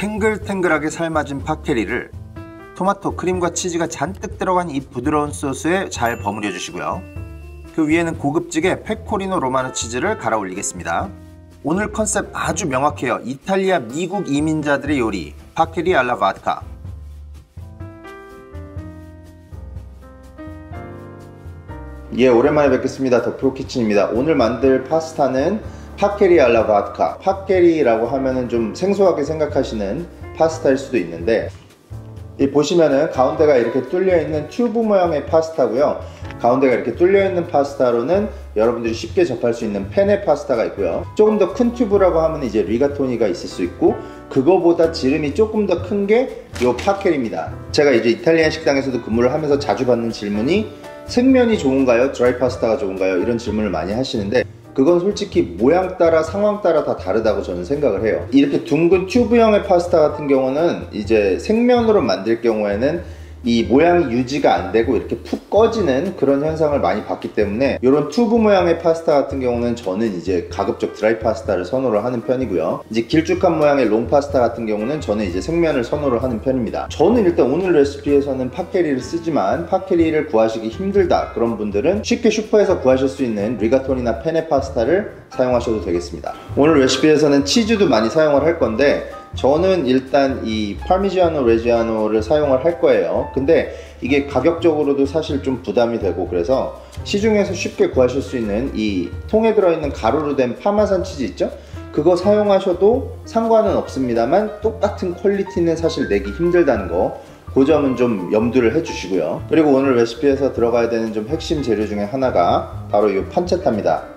탱글탱글하게 삶아진 파케리를 토마토, 크림과 치즈가 잔뜩 들어간 이 부드러운 소스에 잘 버무려 주시고요. 그 위에는 고급지게 페코리노 로마노 치즈를 갈아 올리겠습니다. 오늘 컨셉 아주 명확해요. 이탈리아 미국 이민자들의 요리 파케리 알라 바드카. 예, 오랜만에 뵙겠습니다. 더 프로키친입니다. 오늘 만들 파스타는 파케리 알라 바드카. 파케리라고 하면은 좀 생소하게 생각하시는 파스타일 수도 있는데, 이 보시면은 가운데가 이렇게 뚫려 있는 튜브 모양의 파스타고요. 가운데가 이렇게 뚫려 있는 파스타로는 여러분들이 쉽게 접할 수 있는 페네 파스타가 있고요. 조금 더 큰 튜브라고 하면 이제 리가토니가 있을 수 있고, 그거보다 지름이 조금 더 큰 게 요 파케리입니다. 제가 이제 이탈리안 식당에서도 근무를 하면서 자주 받는 질문이 생면이 좋은가요? 드라이 파스타가 좋은가요? 이런 질문을 많이 하시는데, 그건 솔직히 모양 따라 상황 따라 다 다르다고 저는 생각을 해요. 이렇게 둥근 튜브형의 파스타 같은 경우는 이제 생면으로 만들 경우에는 이 모양이 유지가 안 되고 이렇게 푹 꺼지는 그런 현상을 많이 봤기 때문에, 이런 튜브 모양의 파스타 같은 경우는 저는 이제 가급적 드라이 파스타를 선호를 하는 편이고요. 이제 길쭉한 모양의 롱 파스타 같은 경우는 저는 이제 생면을 선호를 하는 편입니다. 저는 일단 오늘 레시피에서는 파케리를 쓰지만, 파케리를 구하시기 힘들다 그런 분들은 쉽게 슈퍼에서 구하실 수 있는 리가토니나 페네 파스타를 사용하셔도 되겠습니다. 오늘 레시피에서는 치즈도 많이 사용을 할 건데, 저는 일단 이 파미지아노 레지아노를 사용을 할 거예요. 근데 이게 가격적으로도 사실 좀 부담이 되고, 그래서 시중에서 쉽게 구하실 수 있는 이 통에 들어있는 가루로 된 파마산 치즈 있죠? 그거 사용하셔도 상관은 없습니다만, 똑같은 퀄리티는 사실 내기 힘들다는 거, 그 점은 좀 염두를 해주시고요. 그리고 오늘 레시피에서 들어가야 되는 좀 핵심 재료 중에 하나가 바로 이 판체타입니다.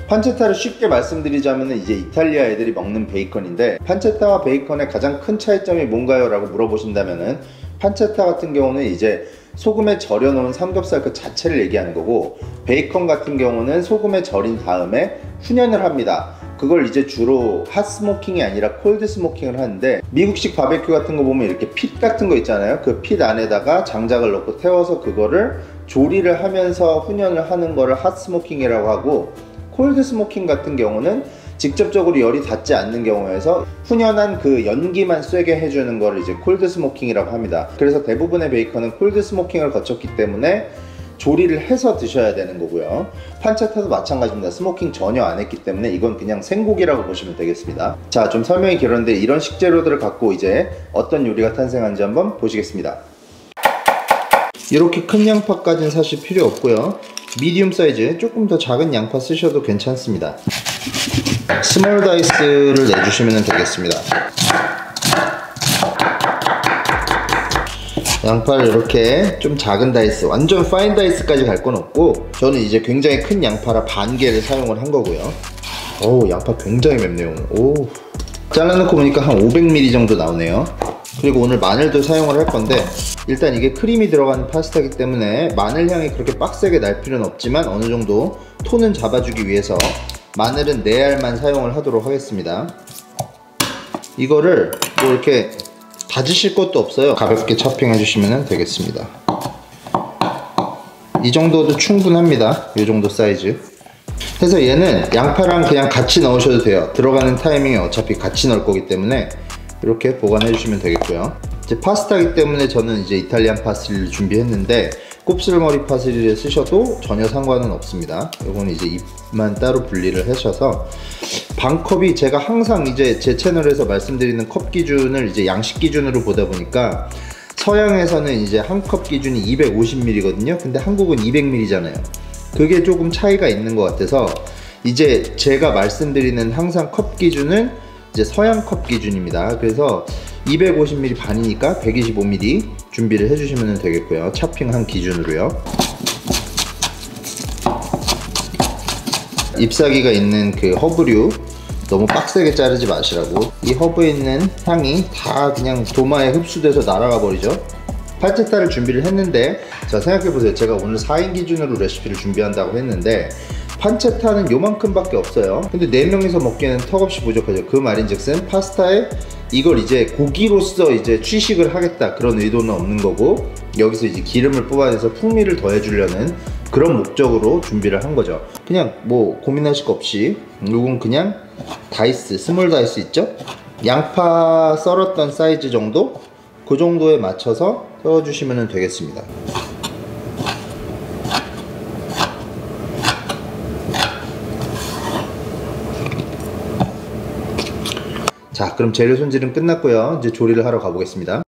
판체타를 쉽게 말씀드리자면 이제 이탈리아 애들이 먹는 베이컨인데, 판체타와 베이컨의 가장 큰 차이점이 뭔가요? 라고 물어보신다면은, 판체타 같은 경우는 이제 소금에 절여 놓은 삼겹살 그 자체를 얘기하는 거고, 베이컨 같은 경우는 소금에 절인 다음에 훈연을 합니다. 그걸 이제 주로 핫 스모킹이 아니라 콜드 스모킹을 하는데, 미국식 바베큐 같은 거 보면 이렇게 핏 같은 거 있잖아요. 그 핏 안에다가 장작을 넣고 태워서 그거를 조리를 하면서 훈연을 하는 거를 핫 스모킹이라고 하고, 콜드 스모킹 같은 경우는 직접적으로 열이 닿지 않는 경우에서 훈연한 그 연기만 쐬게 해주는 거를 이제 콜드 스모킹이라고 합니다. 그래서 대부분의 베이컨은 콜드 스모킹을 거쳤기 때문에 조리를 해서 드셔야 되는 거고요. 판체타도 마찬가지입니다. 스모킹 전혀 안 했기 때문에 이건 그냥 생고기라고 보시면 되겠습니다. 자, 좀 설명이 길었는데, 이런 식재료들을 갖고 이제 어떤 요리가 탄생하는지 한번 보시겠습니다. 이렇게 큰 양파까지는 사실 필요 없고요. 미디움 사이즈, 조금 더 작은 양파 쓰셔도 괜찮습니다. 스몰 다이스를 내주시면 되겠습니다. 양파를 이렇게 좀 작은 다이스, 완전 파인 다이스까지 갈 건 없고, 저는 이제 굉장히 큰 양파라 반 개를 사용을 한 거고요. 어우, 양파 굉장히 맵네요. 오, 잘라놓고 보니까 한 500ml 정도 나오네요. 그리고 오늘 마늘도 사용을 할 건데, 일단 이게 크림이 들어가는 파스타이기 때문에 마늘 향이 그렇게 빡세게 날 필요는 없지만, 어느 정도 톤은 잡아주기 위해서 마늘은 4알만 사용을 하도록 하겠습니다. 이거를 뭐 이렇게 다지실 것도 없어요. 가볍게 chopping 해주시면 되겠습니다. 이 정도도 충분합니다. 이 정도 사이즈. 그래서 얘는 양파랑 그냥 같이 넣으셔도 돼요. 들어가는 타이밍에 어차피 같이 넣을 거기 때문에 이렇게 보관해 주시면 되겠고요. 이제 파스타이기 때문에 저는 이제 이탈리안 파슬리를 준비했는데, 곱슬머리 파슬리를 쓰셔도 전혀 상관은 없습니다. 이건 이제 잎만 따로 분리를 하셔서, 반컵이 제가 항상 이제 제 채널에서 말씀드리는 컵 기준을 이제 양식 기준으로 보다 보니까, 서양에서는 이제 한 컵 기준이 250ml거든요. 근데 한국은 200ml잖아요. 그게 조금 차이가 있는 것 같아서, 이제 제가 말씀드리는 항상 컵 기준은 이제 서양 컵 기준입니다. 그래서 250ml 반이니까 125ml 준비를 해주시면 되겠고요. 차핑한 기준으로요. 잎사귀가 있는 그 허브류 너무 빡세게 자르지 마시라고. 이 허브에 있는 향이 다 그냥 도마에 흡수돼서 날아가 버리죠. 판체타를 준비를 했는데, 자, 생각해보세요. 제가 오늘 4인 기준으로 레시피를 준비한다고 했는데, 판체타는 요만큼밖에 없어요. 근데 4명이서 먹기에는 턱없이 부족하죠. 그 말인즉슨 파스타에 이걸 이제 고기로서 이제 취식을 하겠다 그런 의도는 없는 거고, 여기서 이제 기름을 뽑아내서 풍미를 더해주려는 그런 목적으로 준비를 한 거죠. 그냥 뭐 고민하실 거 없이, 이건 그냥 다이스, 스몰 다이스 있죠? 양파 썰었던 사이즈 정도? 그 정도에 맞춰서 썰어주시면 되겠습니다. 자, 그럼 재료 손질은 끝났고요. 이제 조리를 하러 가보겠습니다.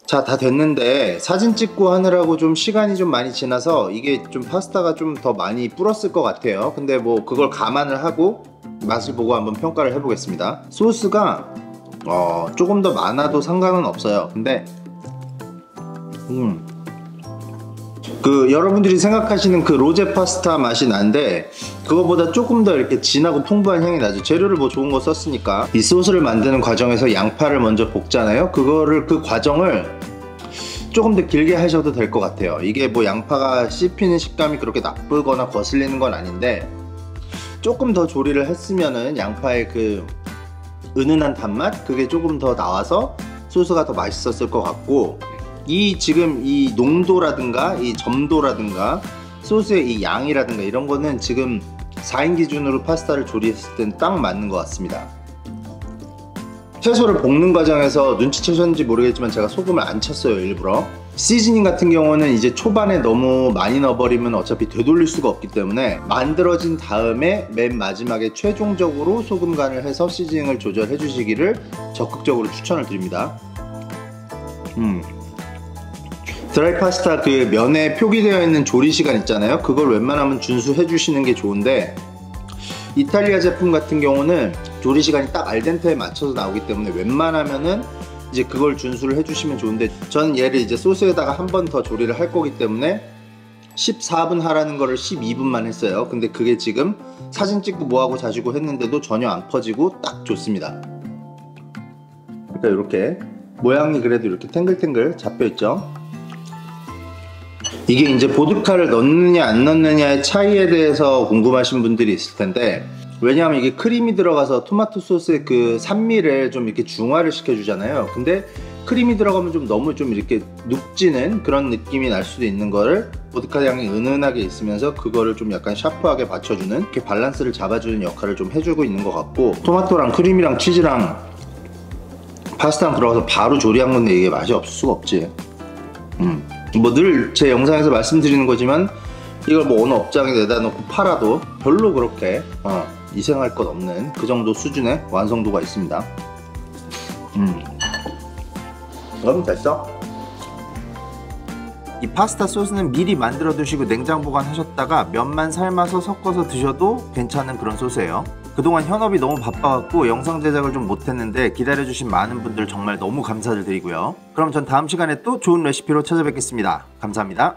자, 다 됐는데 사진 찍고 하느라고 좀 시간이 좀 많이 지나서 이게 좀 파스타가 좀 더 많이 불었을 것 같아요. 근데 뭐 그걸 감안을 하고 맛을 보고 한번 평가를 해보겠습니다. 소스가 조금 더 많아도 상관은 없어요. 근데 여러분들이 생각하시는 그 로제 파스타 맛이 난데 그거보다 조금 더 이렇게 진하고 풍부한 향이 나죠. 재료를 뭐 좋은 거 썼으니까. 이 소스를 만드는 과정에서 양파를 먼저 볶잖아요. 그 과정을 조금 더 길게 하셔도 될 것 같아요. 이게 뭐 양파가 씹히는 식감이 그렇게 나쁘거나 거슬리는 건 아닌데 조금 더 조리를 했으면은 양파의 그 은은한 단맛? 그게 조금 더 나와서 소스가 더 맛있었을 것 같고, 지금 이 농도라든가 이 점도라든가 소스의 이 양이라든가 이런 거는 지금 4인 기준으로 파스타를 조리했을 땐 딱 맞는 것 같습니다. 채소를 볶는 과정에서 눈치채셨는지 모르겠지만 제가 소금을 안 쳤어요, 일부러. 시즈닝 같은 경우는 이제 초반에 너무 많이 넣어버리면 어차피 되돌릴 수가 없기 때문에 만들어진 다음에 맨 마지막에 최종적으로 소금 간을 해서 시즈닝을 조절해 주시기를 적극적으로 추천을 드립니다. 드라이 파스타 그 면에 표기되어 있는 조리 시간 있잖아요. 그걸 웬만하면 준수해 주시는 게 좋은데 이탈리아 제품 같은 경우는 조리 시간이 딱 알덴테에 맞춰서 나오기 때문에 웬만하면은 이제 그걸 준수를 해주시면 좋은데, 저는 얘를 이제 소스에다가 한 번 더 조리를 할 거기 때문에 14분 하라는 거를 12분만 했어요. 근데 그게 지금 사진 찍고 뭐하고 자시고 했는데도 전혀 안 퍼지고 딱 좋습니다. 그러니까 이렇게 모양이 그래도 이렇게 탱글탱글 잡혀있죠. 이게 이제 보드카를 넣느냐 안 넣느냐의 차이에 대해서 궁금하신 분들이 있을 텐데, 왜냐하면 이게 크림이 들어가서 토마토 소스의 그 산미를 좀 이렇게 중화를 시켜주잖아요. 근데 크림이 들어가면 좀 너무 좀 이렇게 눅지는 그런 느낌이 날 수도 있는 거를 보드카 향이 은은하게 있으면서 그거를 좀 약간 샤프하게 받쳐주는, 이렇게 밸런스를 잡아주는 역할을 좀 해주고 있는 것 같고, 토마토랑 크림이랑 치즈랑 파스타랑 들어가서 바로 조리한 건데 이게 맛이 없을 수가 없지. 뭐 늘 제 영상에서 말씀드리는 거지만 이걸 뭐 어느 업장에 내다 놓고 팔아도 별로 그렇게 이상할 것 없는 그 정도 수준의 완성도가 있습니다. 그럼 됐어. 이 파스타 소스는 미리 만들어 두시고 냉장 보관하셨다가 면만 삶아서 섞어서 드셔도 괜찮은 그런 소스예요. 그동안 현업이 너무 바빠갖고 영상 제작을 좀 못했는데 기다려주신 많은 분들 정말 너무 감사드리고요. 그럼 전 다음 시간에 또 좋은 레시피로 찾아뵙겠습니다. 감사합니다.